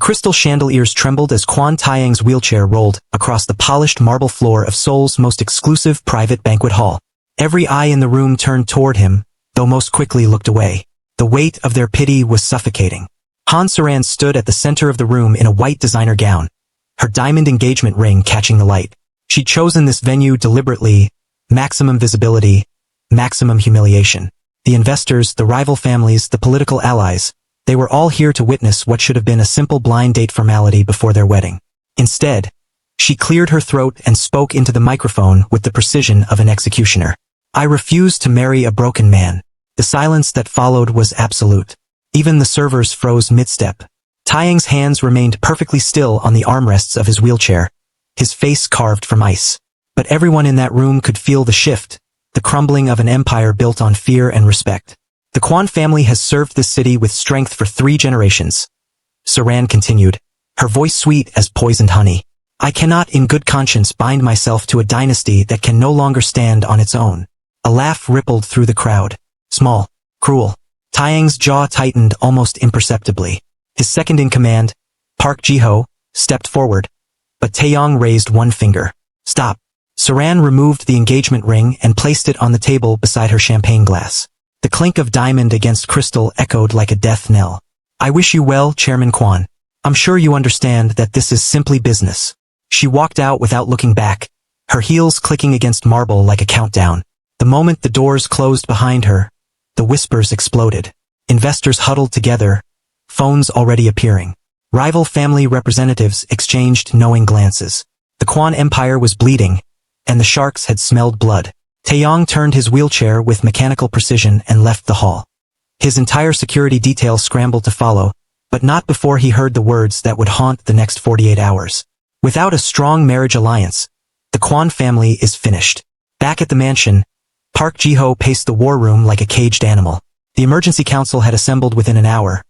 crystal chandeliers trembled as Kwon Taeyang's wheelchair rolled across the polished marble floor of Seoul's most exclusive private banquet hall. Every eye in the room turned toward him, though most quickly looked away. The weight of their pity was suffocating. Han Saran stood at the center of the room in a white designer gown, her diamond engagement ring catching the light. She'd chosen this venue deliberately, maximum visibility, maximum humiliation. The investors, the rival families, the political allies, they were all here to witness what should have been a simple blind date formality before their wedding. Instead, she cleared her throat and spoke into the microphone with the precision of an executioner. I refuse to marry a broken man. The silence that followed was absolute. Even the servers froze mid-step. Taeyang's hands remained perfectly still on the armrests of his wheelchair, his face carved from ice. But everyone in that room could feel the shift, the crumbling of an empire built on fear and respect. The Kwon family has served this city with strength for 3 generations. Saran continued, her voice sweet as poisoned honey. I cannot in good conscience bind myself to a dynasty that can no longer stand on its own. A laugh rippled through the crowd. Small, cruel. Taeyang's jaw tightened almost imperceptibly. His second in command, Park Ji-ho, stepped forward, but Taeyang raised one finger. Stop. Saran removed the engagement ring and placed it on the table beside her champagne glass. The clink of diamond against crystal echoed like a death knell. I wish you well, Chairman Kwon. I'm sure you understand that this is simply business. She walked out without looking back, her heels clicking against marble like a countdown. The moment the doors closed behind her, the whispers exploded. Investors huddled together, phones already appearing. Rival family representatives exchanged knowing glances. The Kwon Empire was bleeding, and the sharks had smelled blood. Taeyang turned his wheelchair with mechanical precision and left the hall. His entire security detail scrambled to follow, but not before he heard the words that would haunt the next 48 hours. Without a strong marriage alliance, the Kwon family is finished. Back at the mansion, Park Ji-ho paced the war room like a caged animal. The emergency council had assembled within an hour.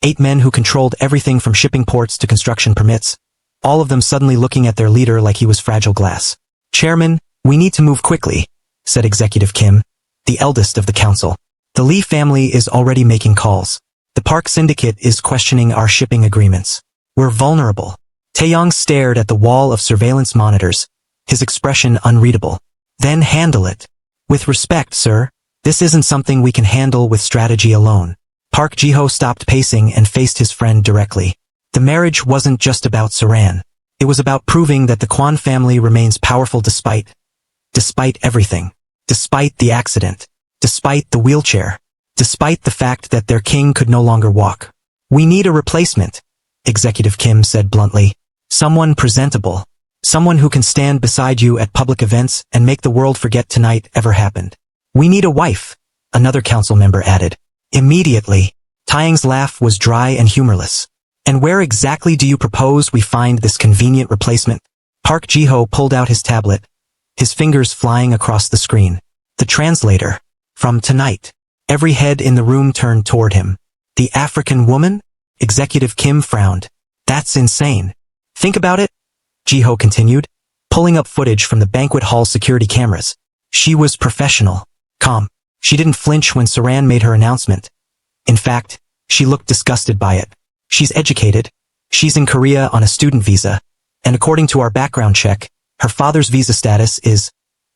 8 men who controlled everything from shipping ports to construction permits, all of them suddenly looking at their leader like he was fragile glass. Chairman, we need to move quickly, said Executive Kim, the eldest of the council. The Lee family is already making calls. The Park Syndicate is questioning our shipping agreements. We're vulnerable. Taeyang stared at the wall of surveillance monitors, his expression unreadable. Then handle it. With respect, sir, this isn't something we can handle with strategy alone. Park Ji-ho stopped pacing and faced his friend directly. The marriage wasn't just about Saran. It was about proving that the Kwon family remains powerful despite everything. Despite the accident. Despite the wheelchair. Despite the fact that their king could no longer walk. We need a replacement, Executive Kim said bluntly. Someone presentable. Someone who can stand beside you at public events and make the world forget tonight ever happened. We need a wife, another council member added. Immediately, Taeyang's laugh was dry and humorless. And where exactly do you propose we find this convenient replacement? Park Ji-ho pulled out his tablet, his fingers flying across the screen. The translator. From tonight. Every head in the room turned toward him. The African woman? Executive Kim frowned. That's insane. Think about it, Ji-ho continued, pulling up footage from the banquet hall security cameras. She was professional, calm. She didn't flinch when Saran made her announcement. In fact, she looked disgusted by it. She's educated. She's in Korea on a student visa. And according to our background check, her father's visa status is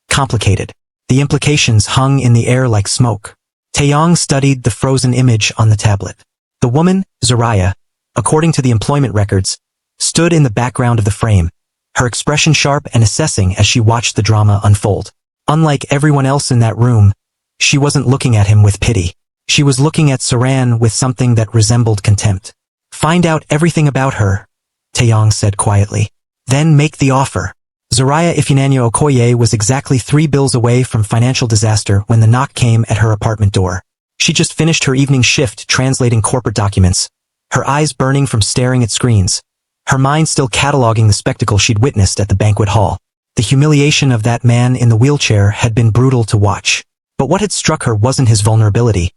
complicated. The implications hung in the air like smoke. Taeyang studied the frozen image on the tablet. The woman, Zariah, according to the employment records, stood in the background of the frame, her expression sharp and assessing as she watched the drama unfold. Unlike everyone else in that room, she wasn't looking at him with pity. She was looking at Saran with something that resembled contempt. Find out everything about her, Taeyang said quietly. Then make the offer. Zariah Ifinanya Okoye was exactly 3 bills away from financial disaster when the knock came at her apartment door. She just finished her evening shift translating corporate documents, her eyes burning from staring at screens, her mind still cataloging the spectacle she'd witnessed at the banquet hall. The humiliation of that man in the wheelchair had been brutal to watch. But what had struck her wasn't his vulnerability.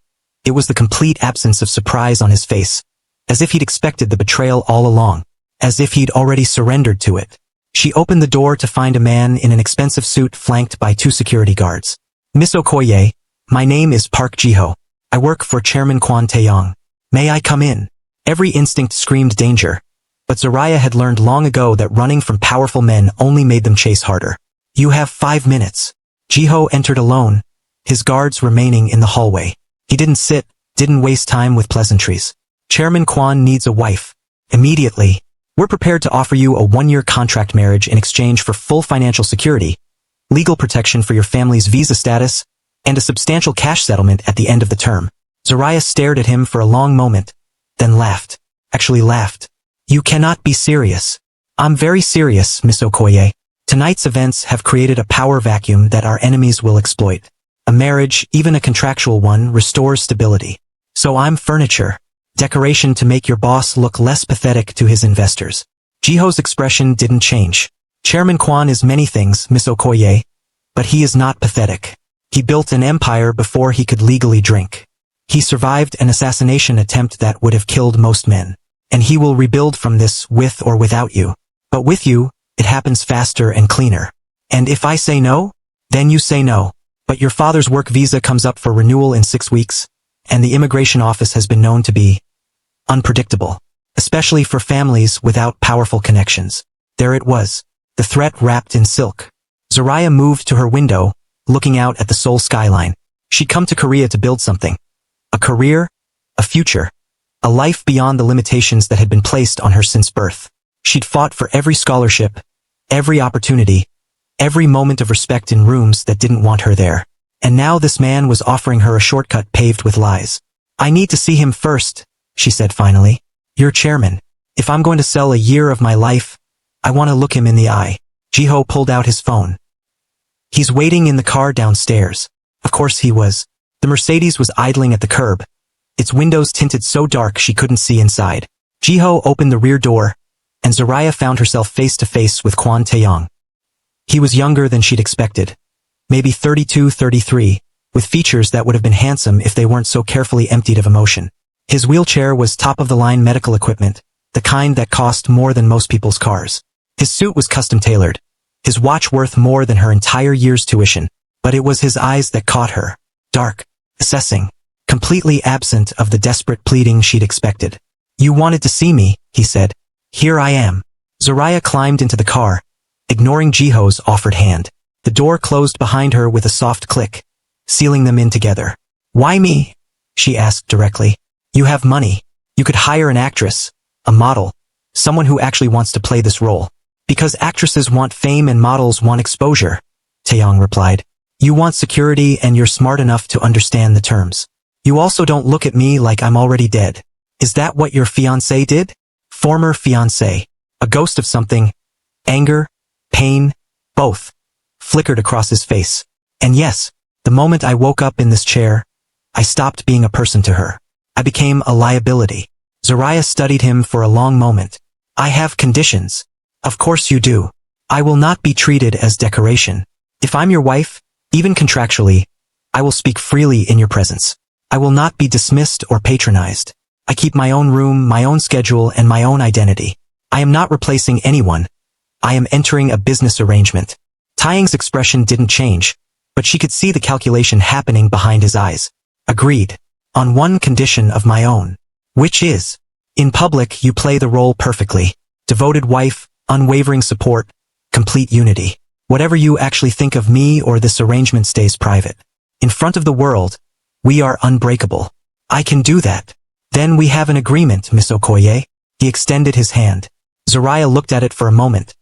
It was the complete absence of surprise on his face, as if he'd expected the betrayal all along, as if he'd already surrendered to it. She opened the door to find a man in an expensive suit flanked by 2 security guards. Miss Okoye, my name is Park Ji-ho. I work for Chairman Kwon Taeyang. May I come in? Every instinct screamed danger, But Zariah had learned long ago that running from powerful men only made them chase harder. You have 5 minutes. Jiho entered alone, his guards remaining in the hallway. He didn't waste time with pleasantries. Chairman Kwon needs a wife. Immediately. We're prepared to offer you a 1-year contract marriage in exchange for full financial security, legal protection for your family's visa status, and a substantial cash settlement at the end of the term. Zariah stared at him for a long moment, then laughed. Actually laughed. You cannot be serious. I'm very serious, Miss Okoye. Tonight's events have created a power vacuum that our enemies will exploit. A marriage, even a contractual one, restores stability. So I'm furniture. Decoration to make your boss look less pathetic to his investors. Jiho's expression didn't change. Chairman Kwon is many things, Miss Okoye, but he is not pathetic. He built an empire before he could legally drink. He survived an assassination attempt that would have killed most men. And he will rebuild from this with or without you. But with you, it happens faster and cleaner. And if I say no, then you say no. But your father's work visa comes up for renewal in 6 weeks, and the immigration office has been known to be unpredictable, especially for families without powerful connections. There it was, the threat wrapped in silk. Zariah moved to her window, looking out at the Seoul skyline. She'd come to Korea to build something. A career, a future, a life beyond the limitations that had been placed on her since birth. She'd fought for every scholarship, every opportunity, every moment of respect in rooms that didn't want her there. And now this man was offering her a shortcut paved with lies. I need to see him first, she said finally. You're chairman. If I'm going to sell a year of my life, I want to look him in the eye. Jiho pulled out his phone. He's waiting in the car downstairs. Of course he was. The Mercedes was idling at the curb, its windows tinted so dark she couldn't see inside. Jiho opened the rear door, and Zariah found herself face to face with Kwon Taeyang. He was younger than she'd expected. Maybe 32, 33, with features that would have been handsome if they weren't so carefully emptied of emotion. His wheelchair was top-of-the-line medical equipment, the kind that cost more than most people's cars. His suit was custom-tailored, his watch worth more than her entire year's tuition. But it was his eyes that caught her, dark, assessing, completely absent of the desperate pleading she'd expected. You wanted to see me, he said. Here I am. Zariah climbed into the car, ignoring Jiho's offered hand. The door closed behind her with a soft click, sealing them in together. Why me? She asked directly. You have money. You could hire an actress, a model, someone who actually wants to play this role. Because actresses want fame and models want exposure, Taeyang replied. You want security and you're smart enough to understand the terms. You also don't look at me like I'm already dead. Is that what your fiancé did? Former fiancé. A ghost of something. Anger, pain, both, flickered across his face. And yes, the moment I woke up in this chair, I stopped being a person to her. I became a liability. Zariah studied him for a long moment. I have conditions. Of course you do. I will not be treated as decoration. If I'm your wife, even contractually, I will speak freely in your presence. I will not be dismissed or patronized. I keep my own room, my own schedule, and my own identity. I am not replacing anyone. I am entering a business arrangement. Taeyang's expression didn't change, but she could see the calculation happening behind his eyes. Agreed. On one condition of my own. Which is, in public you play the role perfectly. Devoted wife, unwavering support, complete unity. Whatever you actually think of me or this arrangement stays private. In front of the world, we are unbreakable. I can do that. Then we have an agreement, Miss Okoye. He extended his hand. Zariah looked at it for a moment.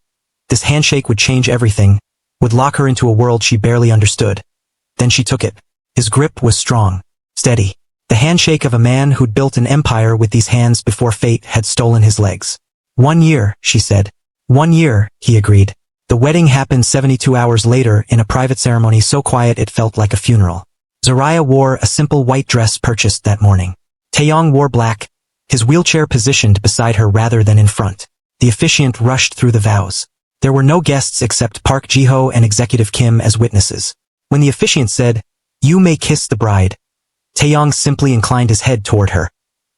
This handshake would change everything, would lock her into a world she barely understood. Then she took it. His grip was strong, steady. The handshake of a man who'd built an empire with these hands before fate had stolen his legs. 1 year, she said. 1 year, he agreed. The wedding happened 72 hours later in a private ceremony so quiet it felt like a funeral. Zariah wore a simple white dress purchased that morning. Taeyang wore black, his wheelchair positioned beside her rather than in front. The officiant rushed through the vows. There were no guests except Park Jiho and Executive Kim as witnesses. When the officiant said, "You may kiss the bride," Taeyang simply inclined his head toward her.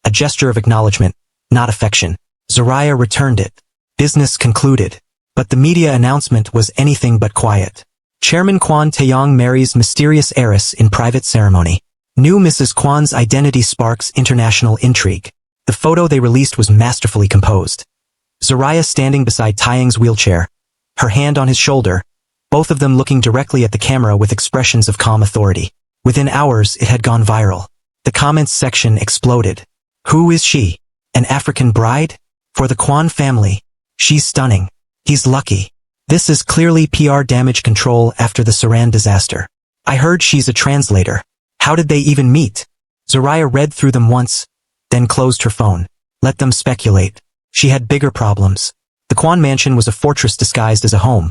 A gesture of acknowledgement, not affection. Zariah returned it. Business concluded. But the media announcement was anything but quiet. Chairman Kwon Taeyang marries mysterious heiress in private ceremony. New Mrs. Kwon's identity sparks international intrigue. The photo they released was masterfully composed. Zariah standing beside Taeyang's wheelchair, her hand on his shoulder, both of them looking directly at the camera with expressions of calm authority. Within hours, it had gone viral. The comments section exploded. Who is she? An African bride? For the Kwon family. She's stunning. He's lucky. This is clearly PR damage control after the Saran disaster. I heard she's a translator. How did they even meet? Zariah read through them once, then closed her phone. Let them speculate. She had bigger problems. The Kwon mansion was a fortress disguised as a home.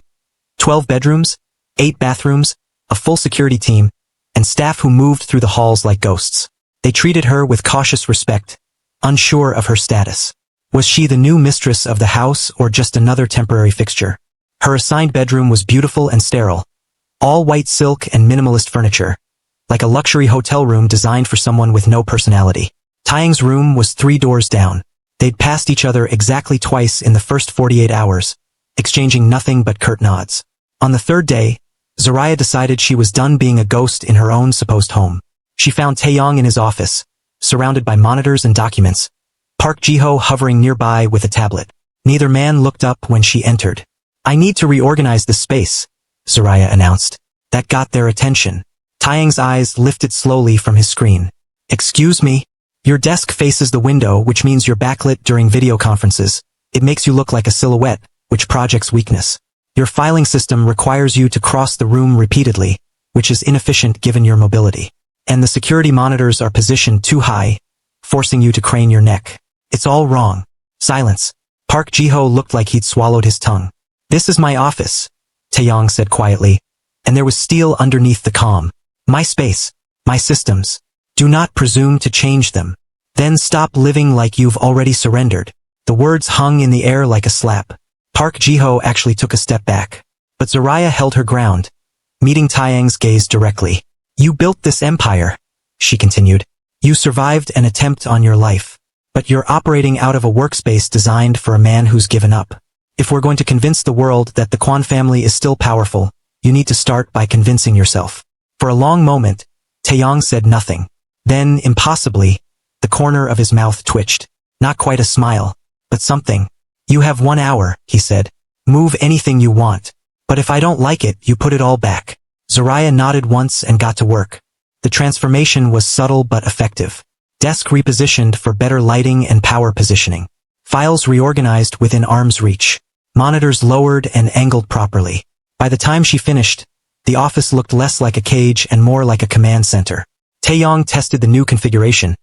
12 bedrooms, 8 bathrooms, a full security team, and staff who moved through the halls like ghosts. They treated her with cautious respect, unsure of her status. Was she the new mistress of the house or just another temporary fixture? Her assigned bedroom was beautiful and sterile. All white silk and minimalist furniture, like a luxury hotel room designed for someone with no personality. Taeyang's room was 3 doors down. They'd passed each other exactly twice in the first 48 hours, exchanging nothing but curt nods. On the 3rd day, Zariah decided she was done being a ghost in her own supposed home. She found Taeyang in his office, surrounded by monitors and documents, Park Ji-ho hovering nearby with a tablet. Neither man looked up when she entered. I need to reorganize the space, Zariah announced. That got their attention. Taeyang's eyes lifted slowly from his screen. Excuse me? Your desk faces the window, which means you're backlit during video conferences. It makes you look like a silhouette, which projects weakness. Your filing system requires you to cross the room repeatedly, which is inefficient given your mobility. And the security monitors are positioned too high, forcing you to crane your neck. It's all wrong. Silence. Park Ji-ho looked like he'd swallowed his tongue. This is my office, Taeyang said quietly, and there was steel underneath the calm. My space. My systems. Do not presume to change them. Then stop living like you've already surrendered. The words hung in the air like a slap. Park Ji-ho actually took a step back. But Zariah held her ground, meeting Taeyang's gaze directly. You built this empire, she continued. You survived an attempt on your life. But you're operating out of a workspace designed for a man who's given up. If we're going to convince the world that the Kwon family is still powerful, you need to start by convincing yourself. For a long moment, Taeyang said nothing. Then, impossibly, the corner of his mouth twitched. Not quite a smile, but something. You have 1 hour, he said. Move anything you want. But if I don't like it, you put it all back. Zariah nodded once and got to work. The transformation was subtle but effective. Desk repositioned for better lighting and power positioning. Files reorganized within arm's reach. Monitors lowered and angled properly. By the time she finished, the office looked less like a cage and more like a command center. Taeyang tested the new configuration,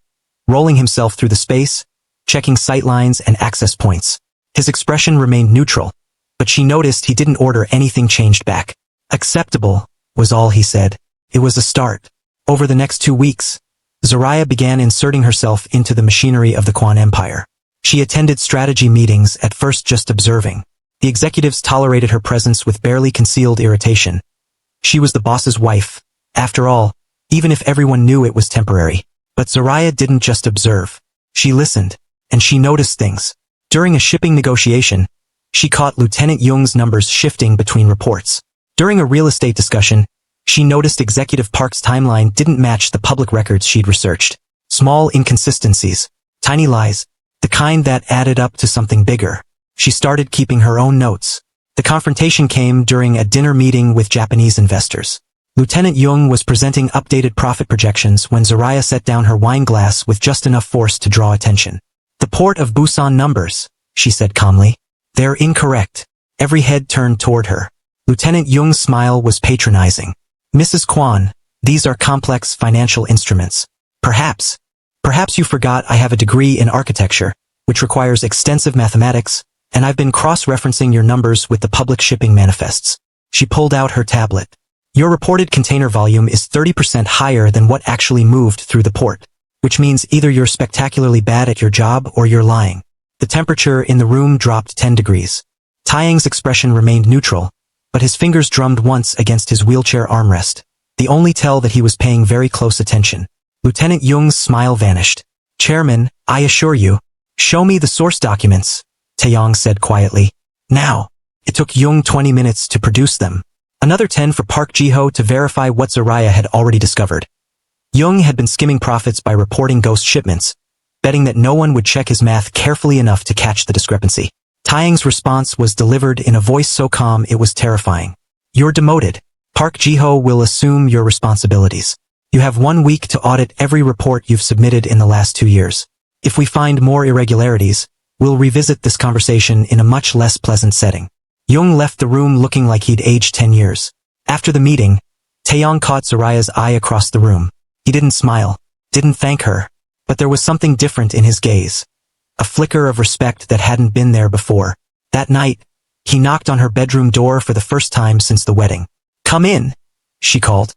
rolling himself through the space, checking sightlines and access points. His expression remained neutral, but she noticed he didn't order anything changed back. Acceptable, was all he said. It was a start. Over the next 2 weeks, Zariah began inserting herself into the machinery of the Kwon Empire. She attended strategy meetings, at first just observing. The executives tolerated her presence with barely concealed irritation. She was the boss's wife, after all, even if everyone knew it was temporary. But Zariah didn't just observe. She listened, and she noticed things. During a shipping negotiation, she caught Lieutenant Jung's numbers shifting between reports. During a real estate discussion, she noticed Executive Park's timeline didn't match the public records she'd researched. Small inconsistencies, tiny lies, the kind that added up to something bigger. She started keeping her own notes. The confrontation came during a dinner meeting with Japanese investors. Lieutenant Jung was presenting updated profit projections when Zariah set down her wine glass with just enough force to draw attention. The Port of Busan numbers, she said calmly. They're incorrect. Every head turned toward her. Lieutenant Jung's smile was patronizing. Mrs. Kwon, these are complex financial instruments. Perhaps you forgot I have a degree in architecture, which requires extensive mathematics, and I've been cross-referencing your numbers with the public shipping manifests. She pulled out her tablet. Your reported container volume is 30% higher than what actually moved through the port, which means either you're spectacularly bad at your job or you're lying. The temperature in the room dropped 10 degrees. Taeyang's expression remained neutral, but his fingers drummed once against his wheelchair armrest, the only tell that he was paying very close attention. Lieutenant Jung's smile vanished. Chairman, I assure you. Show me the source documents, Taeyang said quietly. Now. It took Jung 20 minutes to produce them. Another 10 for Park Ji-ho to verify what Zariah had already discovered. Jung had been skimming profits by reporting ghost shipments, betting that no one would check his math carefully enough to catch the discrepancy. Taeyang's response was delivered in a voice so calm it was terrifying. You're demoted. Park Ji-ho will assume your responsibilities. You have 1 week to audit every report you've submitted in the last 2 years. If we find more irregularities, we'll revisit this conversation in a much less pleasant setting. Jung left the room looking like he'd aged 10 years. After the meeting, Taeyang caught Zariah's eye across the room. He didn't smile, didn't thank her, but there was something different in his gaze. A flicker of respect that hadn't been there before. That night, he knocked on her bedroom door for the first time since the wedding. Come in, she called,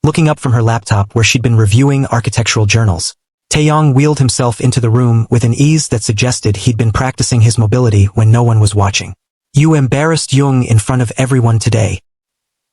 looking up from her laptop where she'd been reviewing architectural journals. Taeyang wheeled himself into the room with an ease that suggested he'd been practicing his mobility when no one was watching. You embarrassed Jung in front of everyone today.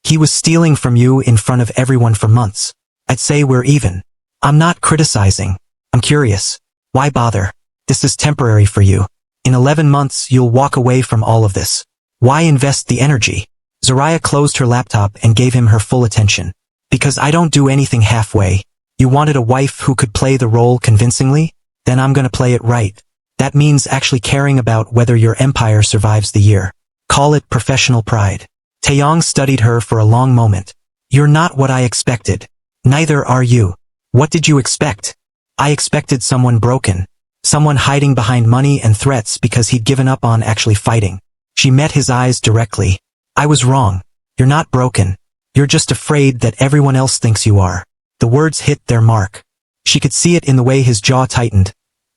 He was stealing from you in front of everyone for months. I'd say we're even. I'm not criticizing. I'm curious. Why bother? This is temporary for you. In 11 months, you'll walk away from all of this. Why invest the energy? Zariah closed her laptop and gave him her full attention. Because I don't do anything halfway. You wanted a wife who could play the role convincingly? Then I'm gonna play it right. That means actually caring about whether your empire survives the year. Call it professional pride. Taeyang studied her for a long moment. You're not what I expected. Neither are you. What did you expect? I expected someone broken. Someone hiding behind money and threats because he'd given up on actually fighting. She met his eyes directly. I was wrong. You're not broken. You're just afraid that everyone else thinks you are. The words hit their mark. She could see it in the way his jaw tightened,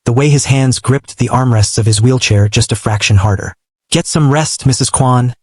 the way his hands gripped the armrests of his wheelchair just a fraction harder. Get some rest, Mrs. Kwon,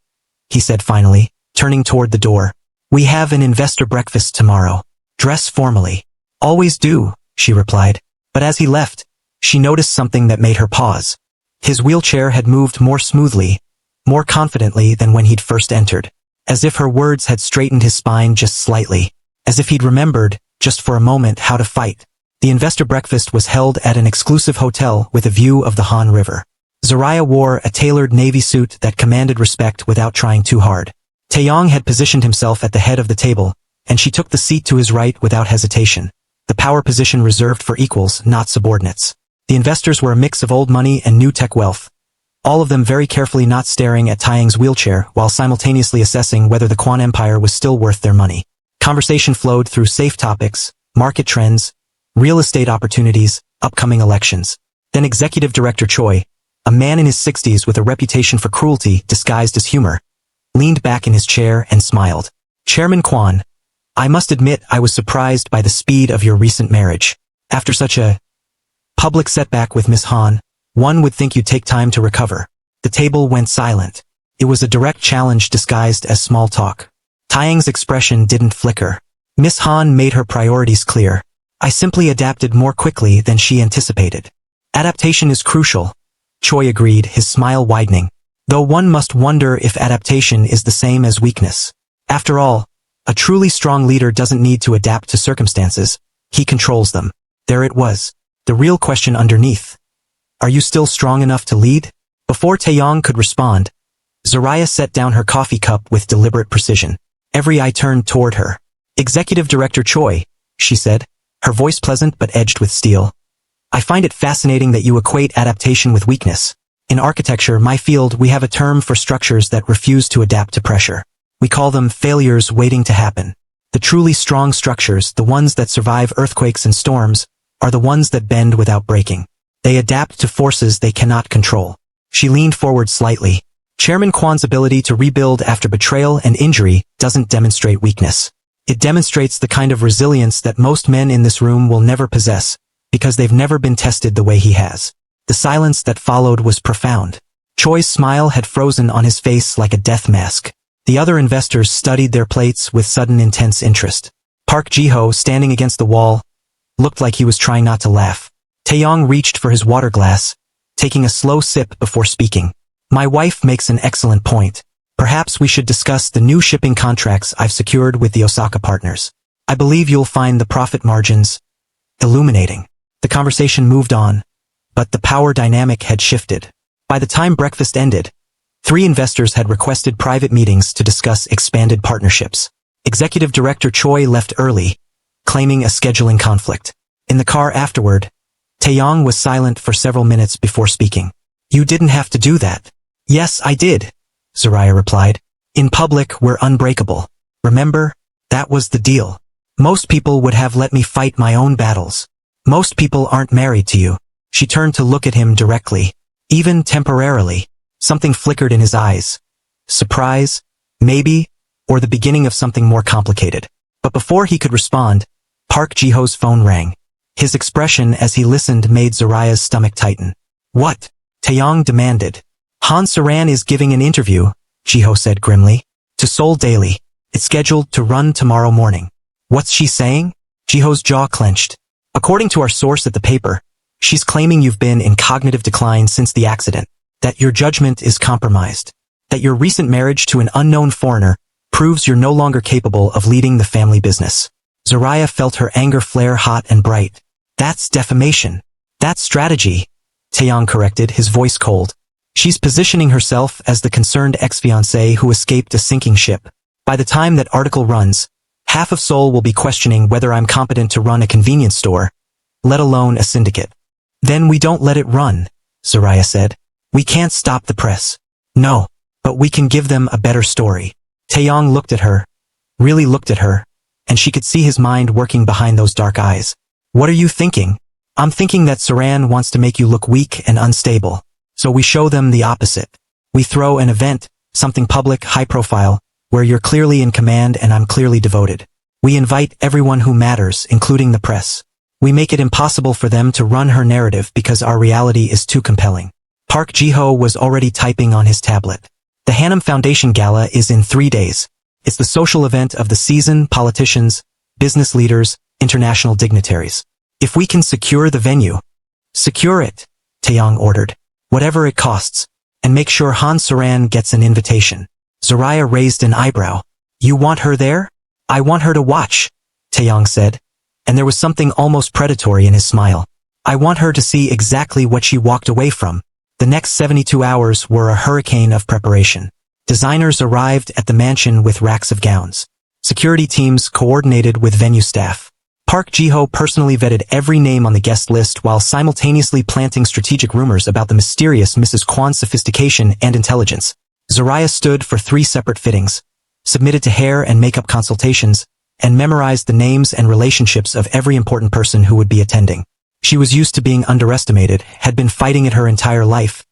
he said finally, turning toward the door. We have an investor breakfast tomorrow. Dress formally. Always do, she replied. But as he left, she noticed something that made her pause. His wheelchair had moved more smoothly, more confidently than when he'd first entered. As if her words had straightened his spine just slightly. As if he'd remembered, just for a moment, how to fight. The investor breakfast was held at an exclusive hotel with a view of the Han River. Zariah wore a tailored navy suit that commanded respect without trying too hard. Taeyang had positioned himself at the head of the table, and she took the seat to his right without hesitation. The power position reserved for equals, not subordinates. The investors were a mix of old money and new tech wealth. All of them very carefully not staring at Taeyang's wheelchair while simultaneously assessing whether the Kwon Empire was still worth their money. Conversation flowed through safe topics, market trends, real estate opportunities, upcoming elections. Then Executive Director Choi, a man in his 60s with a reputation for cruelty disguised as humor, leaned back in his chair and smiled. Chairman Kwon, I must admit I was surprised by the speed of your recent marriage. After such a public setback with Miss Han, one would think you'd take time to recover. The table went silent. It was a direct challenge disguised as small talk. Taeyang's expression didn't flicker. Miss Han made her priorities clear. I simply adapted more quickly than she anticipated. Adaptation is crucial. Choi agreed, his smile widening. Though one must wonder if adaptation is the same as weakness. After all, a truly strong leader doesn't need to adapt to circumstances. He controls them. There it was. The real question underneath. Are you still strong enough to lead? Before Taeyang could respond, Zariah set down her coffee cup with deliberate precision. Every eye turned toward her. Executive Director Choi, she said, her voice pleasant but edged with steel. I find it fascinating that you equate adaptation with weakness. In architecture, my field, we have a term for structures that refuse to adapt to pressure. We call them failures waiting to happen. The truly strong structures, the ones that survive earthquakes and storms, are the ones that bend without breaking. They adapt to forces they cannot control. She leaned forward slightly. Chairman Kwon's ability to rebuild after betrayal and injury doesn't demonstrate weakness. It demonstrates the kind of resilience that most men in this room will never possess, because they've never been tested the way he has. The silence that followed was profound. Choi's smile had frozen on his face like a death mask. The other investors studied their plates with sudden intense interest. Park Ji-ho, standing against the wall, looked like he was trying not to laugh. Taeyang reached for his water glass, taking a slow sip before speaking. My wife makes an excellent point. Perhaps we should discuss the new shipping contracts I've secured with the Osaka partners. I believe you'll find the profit margins illuminating. The conversation moved on, but the power dynamic had shifted. By the time breakfast ended, 3 investors had requested private meetings to discuss expanded partnerships. Executive Director Choi left early, claiming a scheduling conflict. In the car afterward, Taeyang was silent for several minutes before speaking. You didn't have to do that. Yes, I did, Zariah replied. In public, we're unbreakable. Remember? That was the deal. Most people would have let me fight my own battles. Most people aren't married to you. She turned to look at him directly. Even temporarily. Something flickered in his eyes. Surprise? Maybe? Or the beginning of something more complicated. But before he could respond, Park Ji-ho's phone rang. His expression as he listened made Zariah's stomach tighten. What? Taeyang demanded. Han Saran is giving an interview, Ji-ho said grimly. To Seoul Daily. It's scheduled to run tomorrow morning. What's she saying? Ji-ho's jaw clenched. According to our source at the paper, she's claiming you've been in cognitive decline since the accident, that your judgment is compromised, that your recent marriage to an unknown foreigner proves you're no longer capable of leading the family business. Zariah felt her anger flare hot and bright. That's defamation. That's strategy, Taeyang corrected, his voice cold. She's positioning herself as the concerned ex-fiancée who escaped a sinking ship. By the time that article runs, half of Seoul will be questioning whether I'm competent to run a convenience store, let alone a syndicate. Then we don't let it run, Zariah said. We can't stop the press. No, but we can give them a better story. Taeyang looked at her, really looked at her, and she could see his mind working behind those dark eyes. What are you thinking? I'm thinking that Saran wants to make you look weak and unstable. So we show them the opposite. We throw an event, something public, high profile, where you're clearly in command and I'm clearly devoted. We invite everyone who matters, including the press. We make it impossible for them to run her narrative because our reality is too compelling. Park Ji-ho was already typing on his tablet. The Hanam Foundation Gala is in 3 days. It's the social event of the season, politicians, business leaders, international dignitaries. If we can secure the venue, secure it, Taeyang ordered. Whatever it costs, and make sure Han Saran gets an invitation. Zariah raised an eyebrow. You want her there? I want her to watch, Taeyang said, and there was something almost predatory in his smile. I want her to see exactly what she walked away from. The next 72 hours were a hurricane of preparation. Designers arrived at the mansion with racks of gowns. Security teams coordinated with venue staff. Park Ji-ho personally vetted every name on the guest list while simultaneously planting strategic rumors about the mysterious Mrs. Kwon's sophistication and intelligence. Zariah stood for 3 separate fittings, submitted to hair and makeup consultations, and memorized the names and relationships of every important person who would be attending. She was used to being underestimated, had been fighting it her entire life.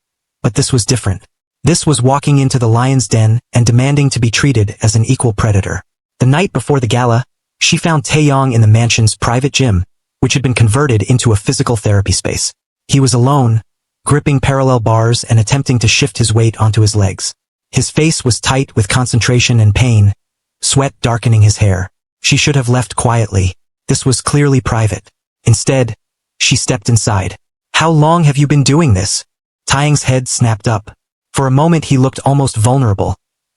But this was different. This was walking into the lion's den and demanding to be treated as an equal predator. The night before the gala, she found Taeyang in the mansion's private gym, which had been converted into a physical therapy space. He was alone, gripping parallel bars and attempting to shift his weight onto his legs. His face was tight with concentration and pain, sweat darkening his hair. She should have left quietly. This was clearly private. Instead, she stepped inside. How long have you been doing this? Taeyang's head snapped up. For a moment he looked almost vulnerable,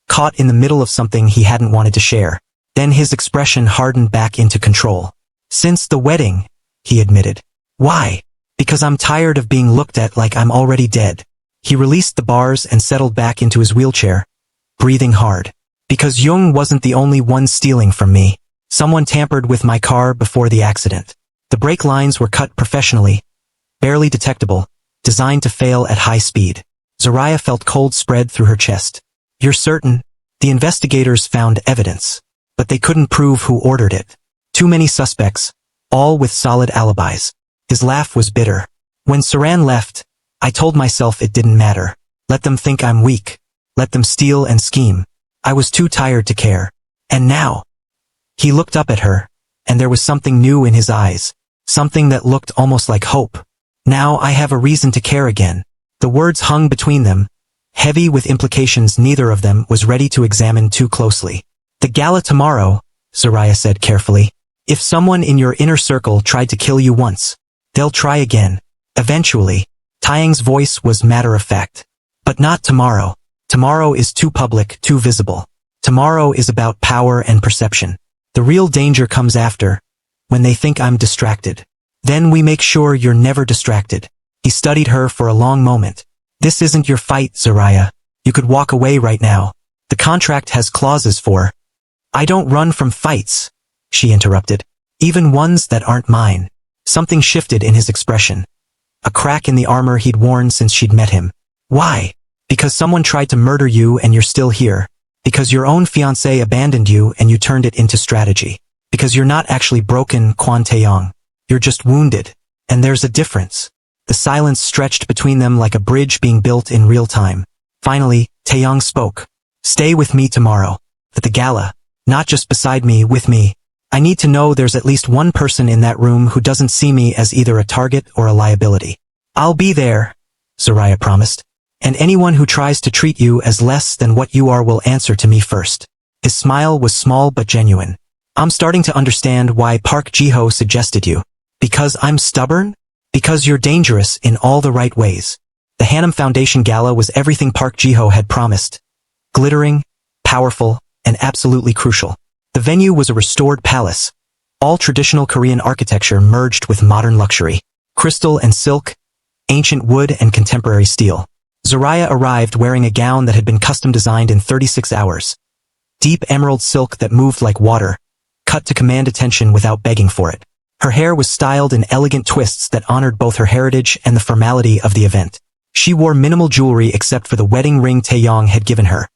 caught in the middle of something he hadn't wanted to share. Then his expression hardened back into control. Since the wedding, he admitted. Why? Because I'm tired of being looked at like I'm already dead. He released the bars and settled back into his wheelchair, breathing hard. Because Jung wasn't the only one stealing from me. Someone tampered with my car before the accident. The brake lines were cut professionally, barely detectable, designed to fail at high speed. Zariah felt cold spread through her chest. You're certain? The investigators found evidence, but they couldn't prove who ordered it. Too many suspects, all with solid alibis. His laugh was bitter. When Saran left, I told myself it didn't matter. Let them think I'm weak. Let them steal and scheme. I was too tired to care. And now? He looked up at her, and there was something new in his eyes. Something that looked almost like hope. Now I have a reason to care again. The words hung between them, heavy with implications neither of them was ready to examine too closely. The gala tomorrow, Zariah said carefully. If someone in your inner circle tried to kill you once, they'll try again. Eventually. Taeyang's voice was matter-of-fact. But not tomorrow. Tomorrow is too public, too visible. Tomorrow is about power and perception. The real danger comes after, when they think I'm distracted. Then we make sure you're never distracted. He studied her for a long moment. This isn't your fight, Zariah. You could walk away right now. The contract has clauses for. I don't run from fights, she interrupted. Even ones that aren't mine. Something shifted in his expression. A crack in the armor he'd worn since she'd met him. Why? Because someone tried to murder you and you're still here. Because your own fiancé abandoned you and you turned it into strategy. Because you're not actually broken, Kwon Taeyang. You're just wounded. And there's a difference. The silence stretched between them like a bridge being built in real time. Finally, Taeyang spoke. Stay with me tomorrow. At the gala. Not just beside me, with me. I need to know there's at least one person in that room who doesn't see me as either a target or a liability. I'll be there, Zariah promised. And anyone who tries to treat you as less than what you are will answer to me first. His smile was small but genuine. I'm starting to understand why Park Ji-ho suggested you. Because I'm stubborn? Because you're dangerous in all the right ways. The Hanam Foundation Gala was everything Park Ji-ho had promised. Glittering, powerful, and absolutely crucial. The venue was a restored palace. All traditional Korean architecture merged with modern luxury. Crystal and silk, ancient wood and contemporary steel. Zariah arrived wearing a gown that had been custom designed in 36 hours. Deep emerald silk that moved like water, cut to command attention without begging for it. Her hair was styled in elegant twists that honored both her heritage and the formality of the event. She wore minimal jewelry except for the wedding ring Taeyang had given her.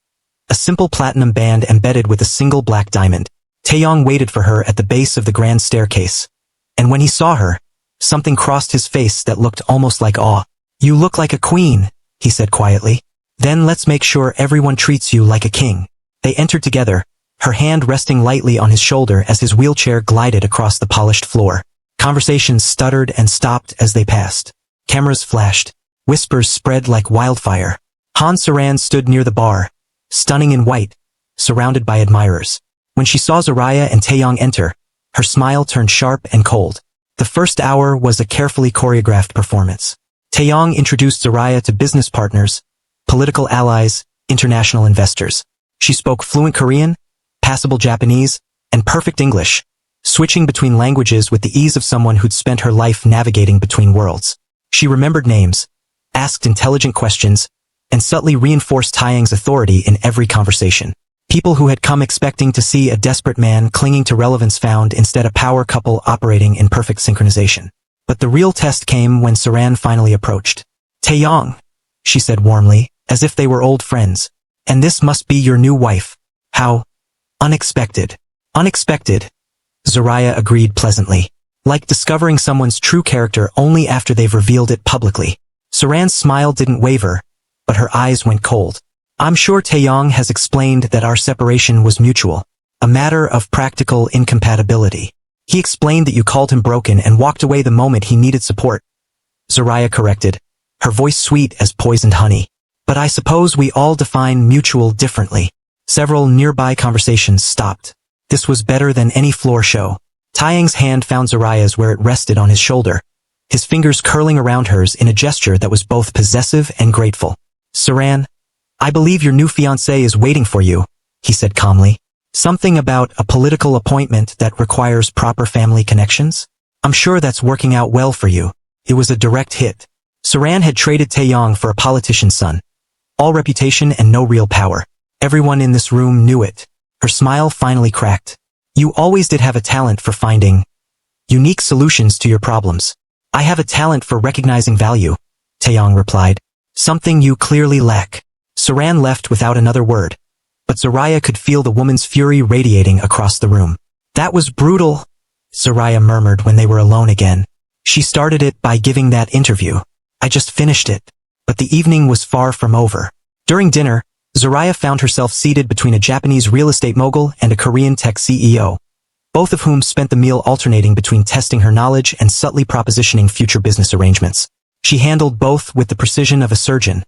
A simple platinum band embedded with a single black diamond. Taeyang waited for her at the base of the grand staircase. And when he saw her, something crossed his face that looked almost like awe. You look like a queen, he said quietly. Then let's make sure everyone treats you like a king. They entered together, her hand resting lightly on his shoulder as his wheelchair glided across the polished floor. Conversations stuttered and stopped as they passed. Cameras flashed. Whispers spread like wildfire. Han Saran stood near the bar, stunning in white, surrounded by admirers. When she saw Zariah and Taeyang enter, her smile turned sharp and cold. The first hour was a carefully choreographed performance. Taeyang introduced Zariah to business partners, political allies, international investors. She spoke fluent Korean, passable Japanese, and perfect English, switching between languages with the ease of someone who'd spent her life navigating between worlds. She remembered names, asked intelligent questions, and subtly reinforced Taeyang's authority in every conversation. People who had come expecting to see a desperate man clinging to relevance found instead a power couple operating in perfect synchronization. But the real test came when Saran finally approached. Taeyang, she said warmly, as if they were old friends. And this must be your new wife. How unexpected. Unexpected, Zariah agreed pleasantly. Like discovering someone's true character only after they've revealed it publicly. Saran's smile didn't waver, but her eyes went cold. I'm sure Taeyang has explained that our separation was mutual, a matter of practical incompatibility. He explained that you called him broken and walked away the moment he needed support. Zariah corrected, her voice sweet as poisoned honey. But I suppose we all define mutual differently. Several nearby conversations stopped. This was better than any floor show. Taeyang's hand found Zariah's where it rested on his shoulder, his fingers curling around hers in a gesture that was both possessive and grateful. Saran, I believe your new fiancé is waiting for you, he said calmly. Something about a political appointment that requires proper family connections? I'm sure that's working out well for you. It was a direct hit. Saran had traded Taeyang for a politician's son. All reputation and no real power. Everyone in this room knew it. Her smile finally cracked. You always did have a talent for finding unique solutions to your problems. I have a talent for recognizing value, Taeyang replied. Something you clearly lack. Saran left without another word, but Zariah could feel the woman's fury radiating across the room. That was brutal, Zariah murmured when they were alone again. She started it by giving that interview. I just finished it. But the evening was far from over. During dinner, Zariah found herself seated between a Japanese real estate mogul and a Korean tech CEO, both of whom spent the meal alternating between testing her knowledge and subtly propositioning future business arrangements. She handled both with the precision of a surgeon,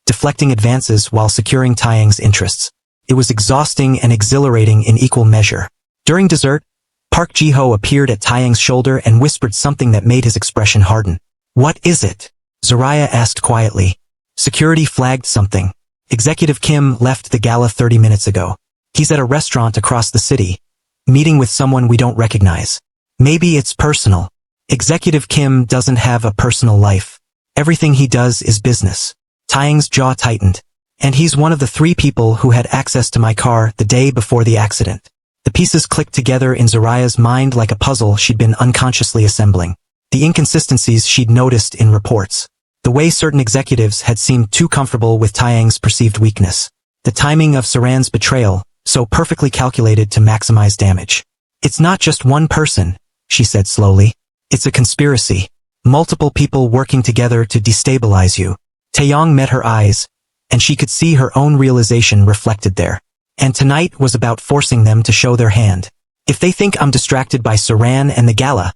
deflecting advances while securing Taeyang's interests. It was exhausting and exhilarating in equal measure. During dessert, Park Ji-ho appeared at Taeyang's shoulder and whispered something that made his expression harden. What is it? Zariah asked quietly. Security flagged something. Executive Kim left the gala 30 minutes ago. He's at a restaurant across the city, meeting with someone we don't recognize. Maybe it's personal. Executive Kim doesn't have a personal life. Everything he does is business. Taeyang's jaw tightened. And he's one of the 3 people who had access to my car the day before the accident. The pieces clicked together in Zariah's mind like a puzzle she'd been unconsciously assembling. The inconsistencies she'd noticed in reports. The way certain executives had seemed too comfortable with Taeyang's perceived weakness. The timing of Saran's betrayal, so perfectly calculated to maximize damage. It's not just one person, she said slowly. It's a conspiracy. Multiple people working together to destabilize you. Taeyang met her eyes, and she could see her own realization reflected there. And tonight was about forcing them to show their hand. If they think I'm distracted by Saran and the gala,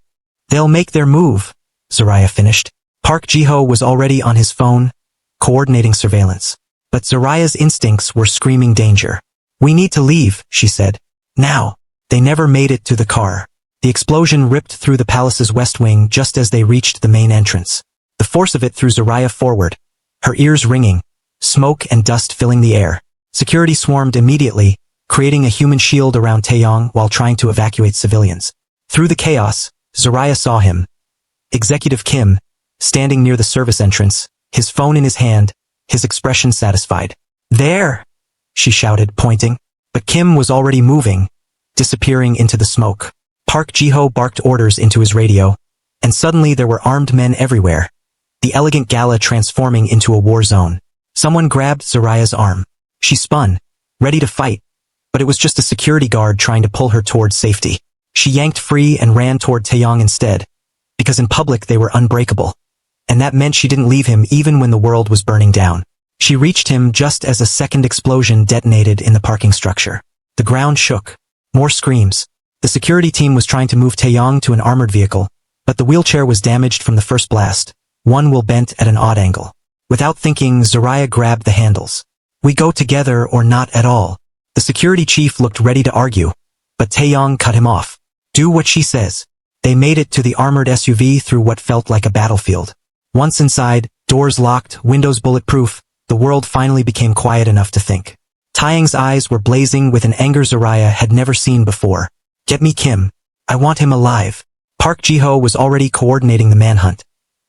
they'll make their move, Zariah finished. Park Ji-ho was already on his phone, coordinating surveillance. But Zariah's instincts were screaming danger. We need to leave, she said. Now. They never made it to the car. The explosion ripped through the palace's west wing just as they reached the main entrance. The force of it threw Zariah forward, her ears ringing, smoke and dust filling the air. Security swarmed immediately, creating a human shield around Taeyang while trying to evacuate civilians. Through the chaos, Zariah saw him. Executive Kim, standing near the service entrance, his phone in his hand, his expression satisfied. There! She shouted, pointing. But Kim was already moving, disappearing into the smoke. Park Ji-ho barked orders into his radio, and suddenly there were armed men everywhere. The elegant gala transforming into a war zone. Someone grabbed Zariah's arm. She spun, ready to fight, but it was just a security guard trying to pull her towards safety. She yanked free and ran toward Taeyang instead, because in public they were unbreakable. And that meant she didn't leave him even when the world was burning down. She reached him just as a second explosion detonated in the parking structure. The ground shook. More screams. The security team was trying to move Taeyang to an armored vehicle, but the wheelchair was damaged from the first blast. One wheel bent at an odd angle. Without thinking, Zariah grabbed the handles. We go together or not at all. The security chief looked ready to argue, but Taeyang cut him off. Do what she says. They made it to the armored SUV through what felt like a battlefield. Once inside, doors locked, windows bulletproof, the world finally became quiet enough to think. Taeyang's eyes were blazing with an anger Zariah had never seen before. Get me Kim. I want him alive. Park Ji-ho was already coordinating the manhunt,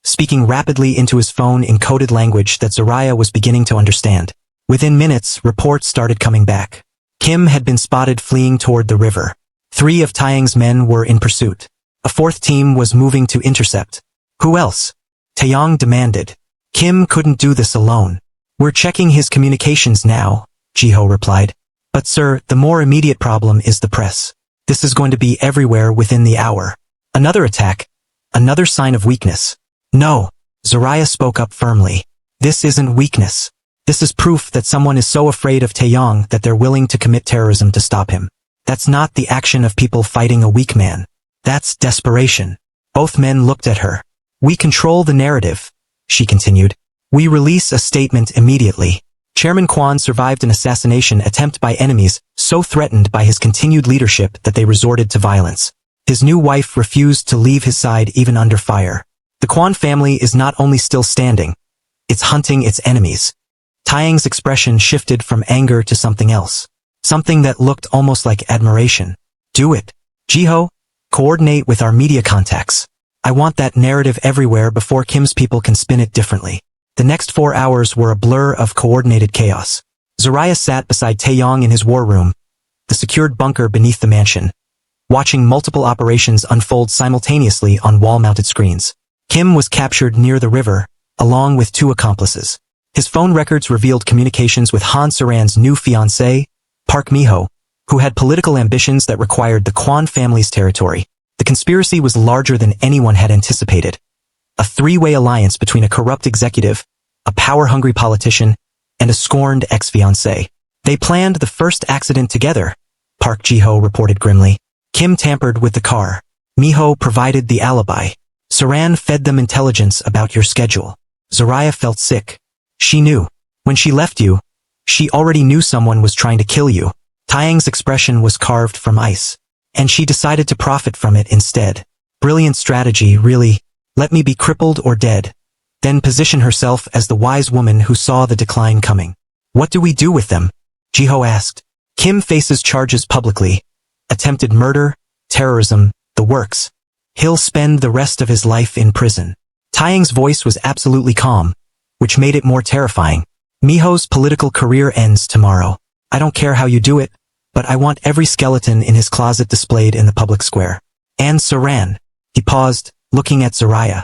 speaking rapidly into his phone in coded language that Zariah was beginning to understand. Within minutes, reports started coming back. Kim had been spotted fleeing toward the river. 3 of Taeyang's men were in pursuit. A 4th team was moving to intercept. Who else? Taeyang demanded. Kim couldn't do this alone. We're checking his communications now, Ji-ho replied. But sir, the more immediate problem is the press. This is going to be everywhere within the hour. Another attack. Another sign of weakness. No, Zariah spoke up firmly. This isn't weakness. This is proof that someone is so afraid of Taeyang that they're willing to commit terrorism to stop him. That's not the action of people fighting a weak man. That's desperation. Both men looked at her. We control the narrative, she continued. We release a statement immediately. Chairman Kwon survived an assassination attempt by enemies so threatened by his continued leadership that they resorted to violence. His new wife refused to leave his side even under fire. The Kwon family is not only still standing, it's hunting its enemies. Taeyang's expression shifted from anger to something else. Something that looked almost like admiration. Do it. Ji-ho, coordinate with our media contacts. I want that narrative everywhere before Kim's people can spin it differently. The next 4 hours were a blur of coordinated chaos. Zariah sat beside Taeyang in his war room, the secured bunker beneath the mansion, watching multiple operations unfold simultaneously on wall-mounted screens. Kim was captured near the river, along with 2 accomplices. His phone records revealed communications with Han Saran's new fiancée, Park Mi-ho, who had political ambitions that required the Kwon family's territory. The conspiracy was larger than anyone had anticipated. A 3-way alliance between a corrupt executive, a power-hungry politician, and a scorned ex-fiancée. They planned the first accident together, Park Ji-ho reported grimly. Kim tampered with the car. Mi-ho provided the alibi. Saran fed them intelligence about your schedule. Zariah felt sick. She knew. When she left you, she already knew someone was trying to kill you. Taeyang's expression was carved from ice. And she decided to profit from it instead. Brilliant strategy, really. Let me be crippled or dead. Then position herself as the wise woman who saw the decline coming. What do we do with them? Ji-ho asked. Kim faces charges publicly. Attempted murder, terrorism, the works. He'll spend the rest of his life in prison. Taeyang's voice was absolutely calm, which made it more terrifying. Mi-ho's political career ends tomorrow. I don't care how you do it, but I want every skeleton in his closet displayed in the public square. And Saran. He paused, looking at Zariah.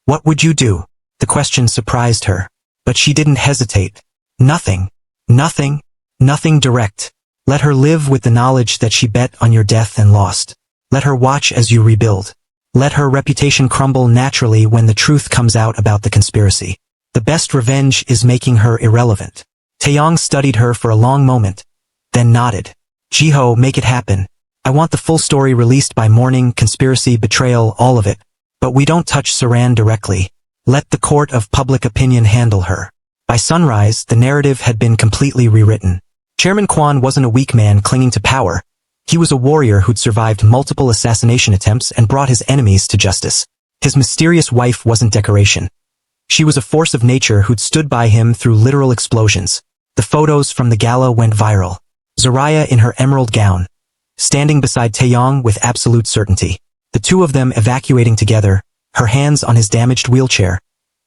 What would you do? The question surprised her. But she didn't hesitate. Nothing. Nothing. Nothing direct. Let her live with the knowledge that she bet on your death and lost. Let her watch as you rebuild. Let her reputation crumble naturally when the truth comes out about the conspiracy. The best revenge is making her irrelevant. Taeyang studied her for a long moment, then nodded. Jiho, make it happen. I want the full story released by morning, conspiracy, betrayal, all of it. But we don't touch Saran directly. Let the court of public opinion handle her. By sunrise, the narrative had been completely rewritten. Chairman Kwon wasn't a weak man clinging to power. He was a warrior who'd survived multiple assassination attempts and brought his enemies to justice. His mysterious wife wasn't decoration. She was a force of nature who'd stood by him through literal explosions. The photos from the gala went viral. Zariah in her emerald gown, standing beside Taeyang with absolute certainty. The two of them evacuating together, her hands on his damaged wheelchair,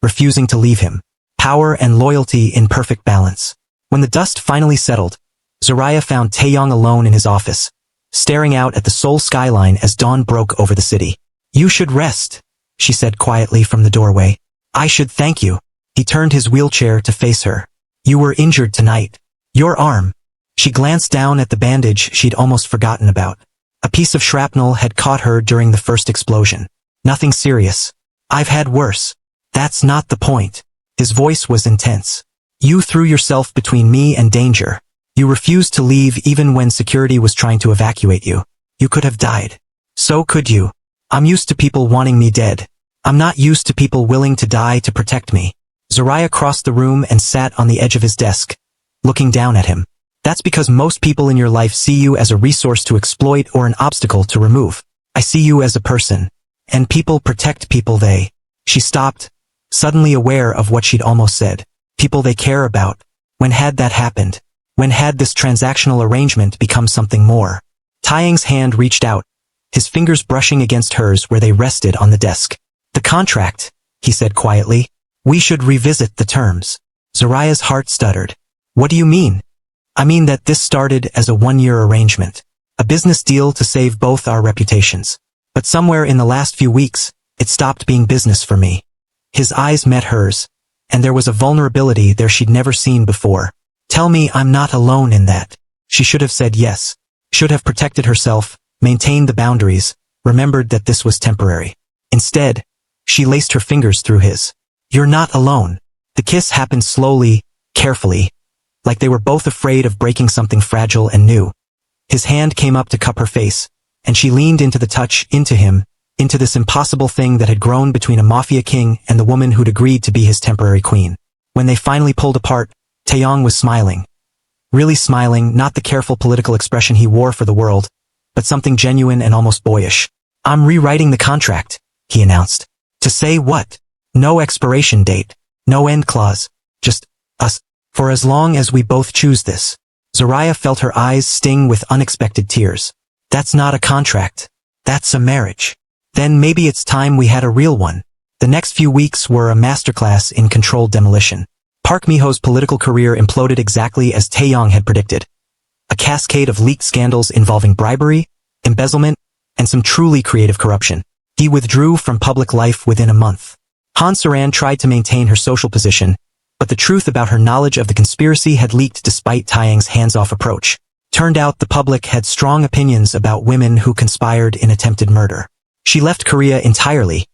refusing to leave him. Power and loyalty in perfect balance. When the dust finally settled, Zariah found Taeyang alone in his office, staring out at the Seoul skyline as dawn broke over the city. You should rest, she said quietly from the doorway. I should thank you. He turned his wheelchair to face her. You were injured tonight. Your arm. She glanced down at the bandage she'd almost forgotten about. A piece of shrapnel had caught her during the first explosion. Nothing serious. I've had worse. That's not the point. His voice was intense. You threw yourself between me and danger. You refused to leave even when security was trying to evacuate you. You could have died. So could you. I'm used to people wanting me dead. I'm not used to people willing to die to protect me. Zariah crossed the room and sat on the edge of his desk, looking down at him. That's because most people in your life see you as a resource to exploit or an obstacle to remove. I see you as a person. And people protect people they. She stopped, suddenly aware of what she'd almost said. People they care about. When had that happened? When had this transactional arrangement become something more? Taeyang's hand reached out, his fingers brushing against hers where they rested on the desk. The contract, he said quietly. We should revisit the terms. Zariah's heart stuttered. What do you mean? I mean that this started as a one-year arrangement. A business deal to save both our reputations. But somewhere in the last few weeks, it stopped being business for me. His eyes met hers, and there was a vulnerability there she'd never seen before. Tell me I'm not alone in that. She should have said yes. Should have protected herself, maintained the boundaries, remembered that this was temporary. Instead, she laced her fingers through his. You're not alone. The kiss happened slowly, carefully, like they were both afraid of breaking something fragile and new. His hand came up to cup her face, and she leaned into the touch, into him, into this impossible thing that had grown between a mafia king and the woman who'd agreed to be his temporary queen. When they finally pulled apart, Taeyang was smiling. Really smiling, not the careful political expression he wore for the world, but something genuine and almost boyish. I'm rewriting the contract, he announced. To say what? No expiration date. No end clause. Just us. For as long as we both choose this. Zariah felt her eyes sting with unexpected tears. That's not a contract. That's a marriage. Then maybe it's time we had a real one. The next few weeks were a masterclass in controlled demolition. Park Miho's political career imploded exactly as Taeyang had predicted. A cascade of leaked scandals involving bribery, embezzlement, and some truly creative corruption. He withdrew from public life within a month. Han Saran tried to maintain her social position, but the truth about her knowledge of the conspiracy had leaked despite Taeyang's hands-off approach. Turned out the public had strong opinions about women who conspired in attempted murder. She left Korea entirely,